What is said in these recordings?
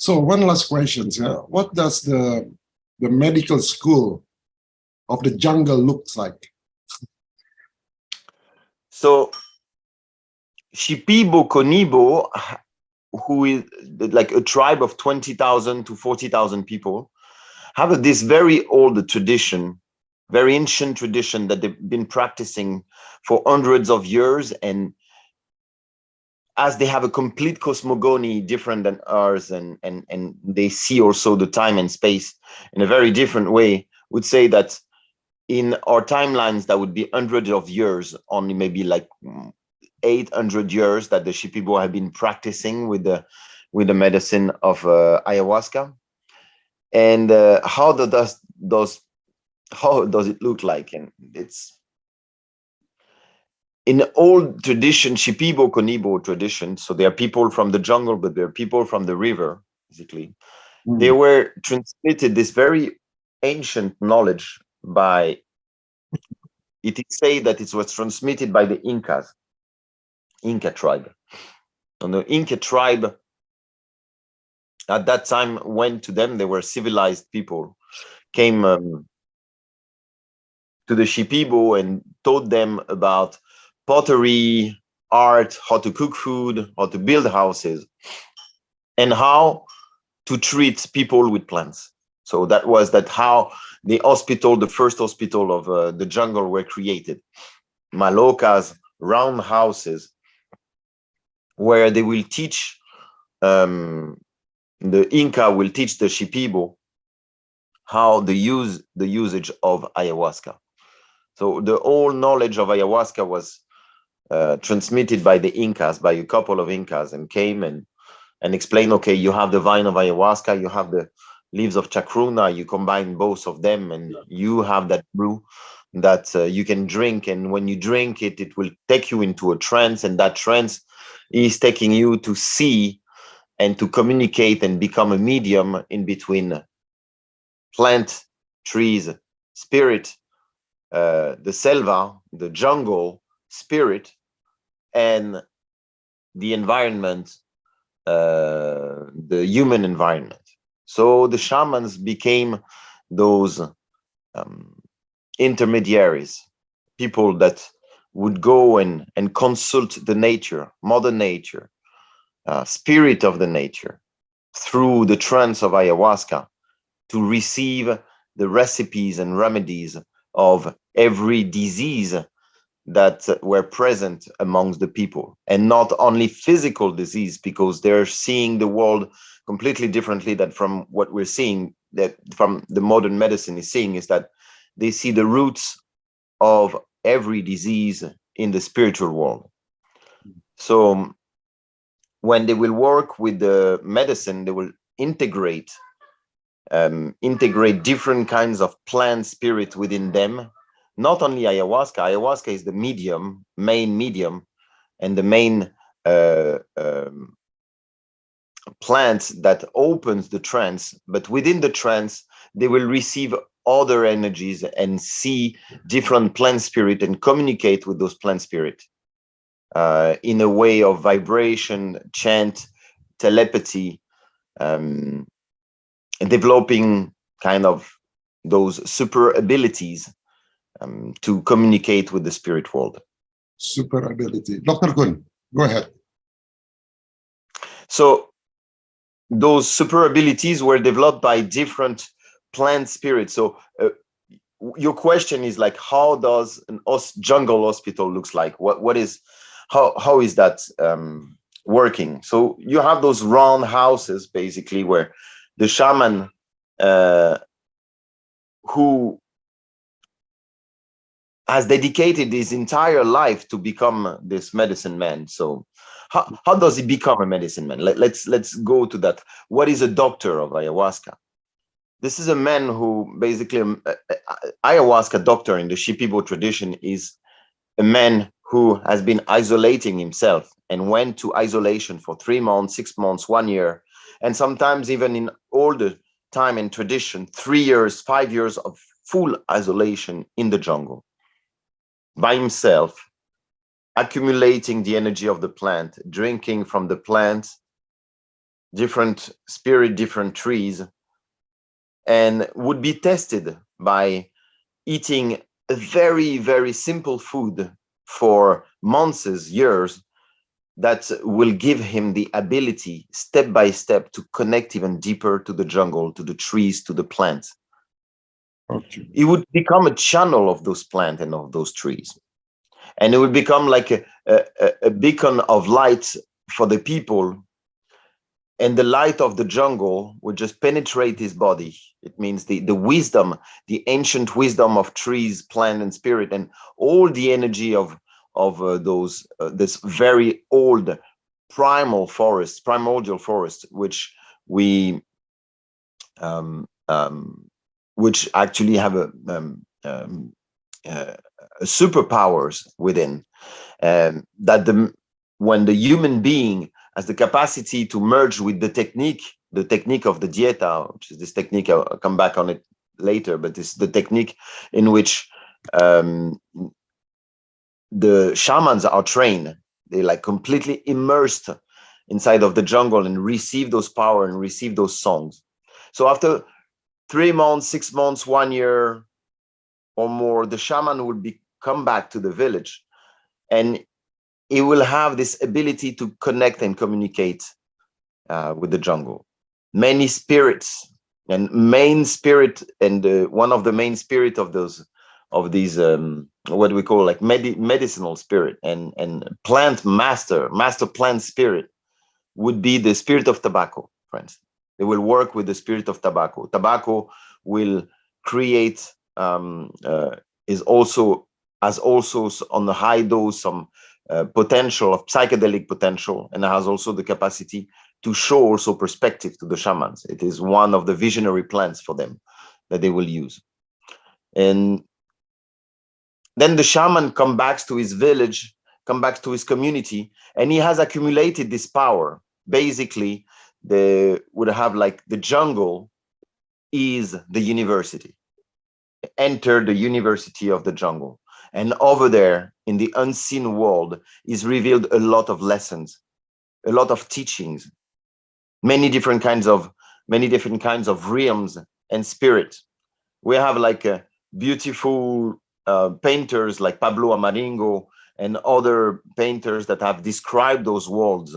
So one last question, what does the medical school of the jungle looks like? So Shipibo Konibo, who is like a tribe of 20,000 to 40,000 people, have this very old tradition, very ancient tradition that they've been practicing for hundreds of years. And as they have a complete cosmogony different than ours, and they see also the time and space in a very different way, would say that in our timelines, that would be hundreds of years, only maybe like 800 years that the Shipibo have been practicing with the medicine of ayahuasca. And how does it look like? And it's in old tradition, Shipibo Konibo tradition. So they are people from the jungle, but they're people from the river, basically. They were transmitted this very ancient knowledge by, it is said that it was transmitted by the Inca tribe. And the Inca tribe at that time went to them. They were civilized people, came to the Shipibo and taught them about pottery, art, how to cook food, how to build houses, and how to treat people with plants. So that was how the first hospital of the jungle were created. Malokas, round houses, where they will teach, the Inca will teach the Shipibo how the usage of ayahuasca. So the whole knowledge of ayahuasca was transmitted by the Incas, by a couple of Incas, and came and explained, okay, you have the vine of ayahuasca, you have the leaves of chacruna, you combine both of them, and you have that brew that you can drink. And when you drink it, it will take you into a trance, and that trance is taking you to see and to communicate and become a medium in between plant, trees, spirit, the selva, the jungle, spirit, and the environment, the human environment. So the shamans became those intermediaries, people that would go and consult the nature, mother nature, spirit of the nature, through the trance of ayahuasca, to receive the recipes and remedies of every disease that were present amongst the people, and not only physical disease, because they're seeing the world completely differently than from what we're seeing, that from the modern medicine is seeing, is that they see the roots of every disease in the spiritual world. So when they will work with the medicine, they will integrate different kinds of plant spirit within them. Not only ayahuasca. Ayahuasca is the main medium, and the main plant that opens the trance. But within the trance, they will receive other energies and see different plant spirit and communicate with those plant spirit in a way of vibration, chant, telepathy, and developing kind of those super abilities to communicate with the spirit world. Super ability. Dr. Kun, go ahead. So those super abilities were developed by different plant spirits. So your question is like, how does an jungle hospital looks like? How is that working? So you have those round houses, basically, where the shaman who has dedicated his entire life to become this medicine man. So how does he become a medicine man? Let's go to that. What is a doctor of ayahuasca? This is a man who basically, ayahuasca doctor in the Shipibo tradition is a man who has been isolating himself and went to isolation for 3 months, 6 months, 1 year, and sometimes even in older time and tradition, 3 years, 5 years of full isolation in the jungle by himself, accumulating the energy of the plant, drinking from the plant, different spirit, different trees, and would be tested by eating a very, very simple food for months, years, that will give him the ability, step by step, to connect even deeper to the jungle, to the trees, to the plants. Okay. He would become a channel of those plants and of those trees. And it would become like a beacon of light for the people. And the light of the jungle would just penetrate his body. It means the wisdom, the ancient wisdom of trees, plant, and spirit, and all the energy of those this very old primordial forest, which we which actually have superpowers within, that when the human being has the capacity to merge with the technique of the dieta, which is this technique, I'll come back on it later, but it's the technique in which the shamans are trained. They like completely immersed inside of the jungle and receive those power and receive those songs. So after 3 months, 6 months, 1 year or more, the shaman will come back to the village, and he will have this ability to connect and communicate with the jungle. Many spirits and main spirit, and one of the main spirit of these what we call like medicinal spirit and plant master plant spirit would be the spirit of tobacco, friends. They will work with the spirit of tobacco. Tobacco will create has also on the high dose some potential of psychedelic potential, and has also the capacity to show also perspective to the shamans. It is one of the visionary plants for them that they will use. And then the shaman comes back to his village, comes back to his community, and he has accumulated this power. Basically, they would have like the jungle is the university. Enter the university of the jungle. And over there, in the unseen world, is revealed a lot of lessons, a lot of teachings, many different kinds of realms and spirits. We have like a beautiful painters like Pablo Amaringo and other painters that have described those worlds,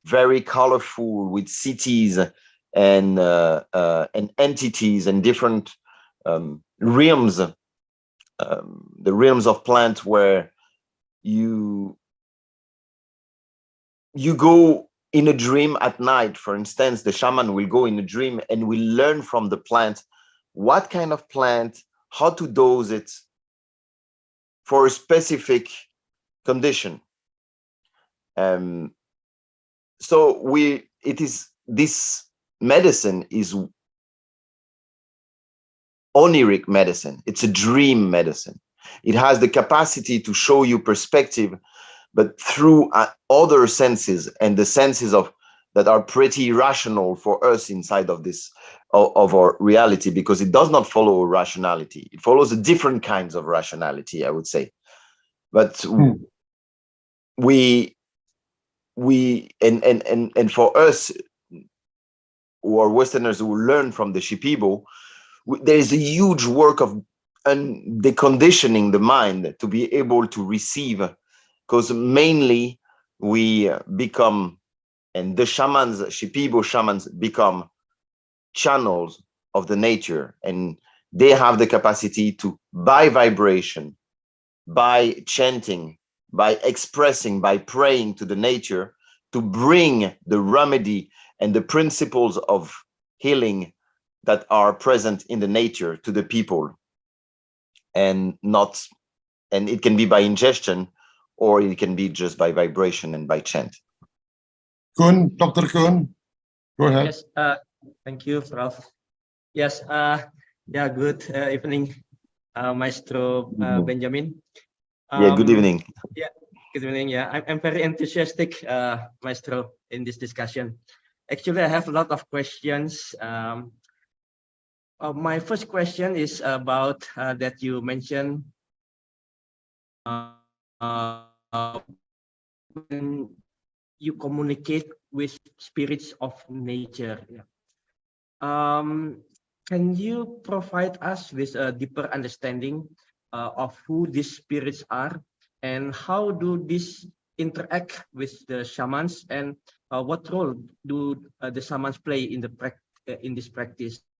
very colorful, with cities and entities and different realms. The realms of plants where you go in a dream at night. For instance, the shaman will go in a dream and will learn from the plant what kind of plant, how to dose it for a specific condition. So this medicine is oniric medicine. It's a dream medicine. It has the capacity to show you perspective, but through other senses, and the senses that are pretty rational for us inside of this of our reality, because it does not follow rationality. It follows a different kinds of rationality, I would say. But we and for us who are Westerners who learn from the Shipibo, there is a huge work of deconditioning the mind to be able to receive, because mainly we become, and the shamans, Shipibo shamans, become channels of the nature, and they have the capacity to, by vibration, by chanting, by expressing, by praying to the nature, to bring the remedy and the principles of healing that are present in the nature to the people. And it can be by ingestion, or it can be just by vibration and by chant. Kun, Dr. Kun, go ahead. Yes, thank you, Prof. Yes, yeah, good evening, Maestro Benjamin. Good evening. Yeah, good evening. Yeah, I'm very enthusiastic, Maestro, in this discussion. Actually, I have a lot of questions. My first question is about that you mentioned when you communicate with spirits of nature. Yeah. Can you provide us with a deeper understanding of who these spirits are and how do these interact with the shamans, and what role do the shamans play in the in this practice?